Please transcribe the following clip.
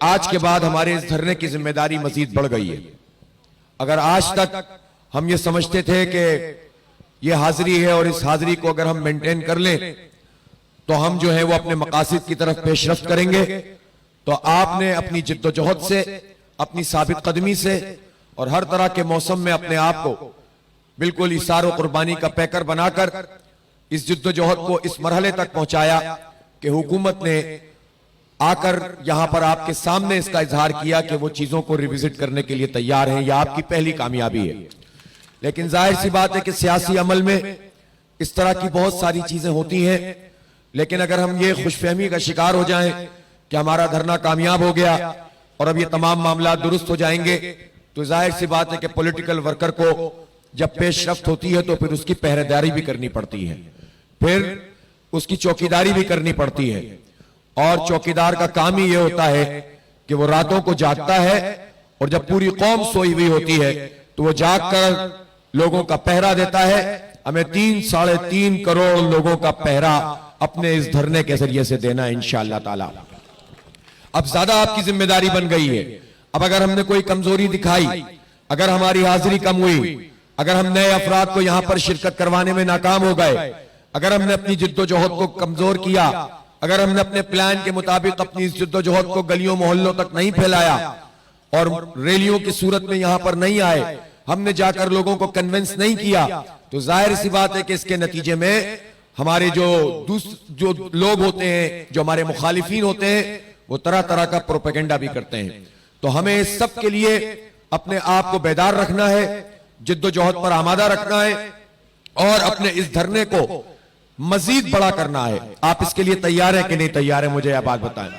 آج کے بعد ہمارے اس دھرنے کی ذمہ داری مزید بڑھ گئی ہے۔ اگر آج تک ہم یہ سمجھتے تھے کہ یہ حاضری ہے اور اس حاضری کو اگر ہم مینٹین کر لیں تو ہم جو ہے وہ اپنے مقاصد کی طرف پیش رفت کریں گے، تو آپ نے اپنی جد و جہد سے، اپنی ثابت قدمی سے اور ہر طرح کے موسم میں اپنے آپ کو بالکل ایثار و قربانی کا پیکر بنا کر اس جد و جہد کو اس مرحلے تک پہنچایا کہ حکومت نے آ کر یہاں پر آپ کے سامنے اس کا اظہار کیا کہ وہ چیزوں کو ریوزٹ کرنے کے لیے تیار ہیں۔ یہ آپ کی پہلی کامیابی ہے۔ لیکن ظاہر سی بات ہے کہ سیاسی عمل میں اس طرح کی بہت ساری چیزیں ہوتی ہیں، لیکن اگر ہم یہ خوش فہمی کا شکار ہو جائیں کہ ہمارا دھرنا کامیاب ہو گیا اور اب یہ تمام معاملات درست ہو جائیں گے، تو ظاہر سی بات ہے کہ پولیٹیکل ورکر کو جب پیش رفت ہوتی ہے تو پھر اس کی پہرے داری بھی کرنی پڑتی ہے، پھر اس کی چوکیداری بھی کرنی پڑتی ہے، اور چوکیدار کا کام ہی یہ ہوتا ہے کہ وہ راتوں کو جاگتا ہے اور جب پوری قوم سوئی ہوئی ہوتی ہے تو وہ جاگ کر لوگوں کا پہرا دیتا ہے۔ ہمیں 3.5 کروڑ لوگوں کا پہرا اپنے اس دھرنے کے ذریعے سے دینا ہے انشاءاللہ تعالی۔ اب زیادہ آپ کی ذمہ داری بن گئی ہے۔ اب اگر ہم نے کوئی کمزوری دکھائی، اگر ہماری حاضری کم ہوئی، اگر ہم نئے افراد کو یہاں پر شرکت کروانے میں ناکام ہو گئے، اگر ہم نے اپنی جد و جہد کو کمزور کیا، اگر ہم نے اپنے پلان کے مطابق اپنی اس جد و جہد کو گلیوں محلوں تک نہیں پھیلایا اور ریلیوں کی صورت میں یہاں پر نہیں آئے، ہم نے جا کر لوگوں کو کنونس نہیں کیا، تو ظاہر سی بات ہے کہ اس کے نتیجے میں ہمارے جو لوگ ہوتے ہیں، جو ہمارے مخالفین ہوتے ہیں، وہ طرح طرح کا پروپیگنڈا بھی کرتے ہیں۔ تو ہمیں اس سب کے لیے اپنے آپ کو بیدار رکھنا ہے، جد و جہد پر آمادہ رکھنا ہے اور اپنے اس دھرنے کو مزید بڑا کرنا ہے۔ آپ اس کے لیے تیار ہیں کہ نہیں تیار ہیں؟ مجھے یہ بات بتائیں۔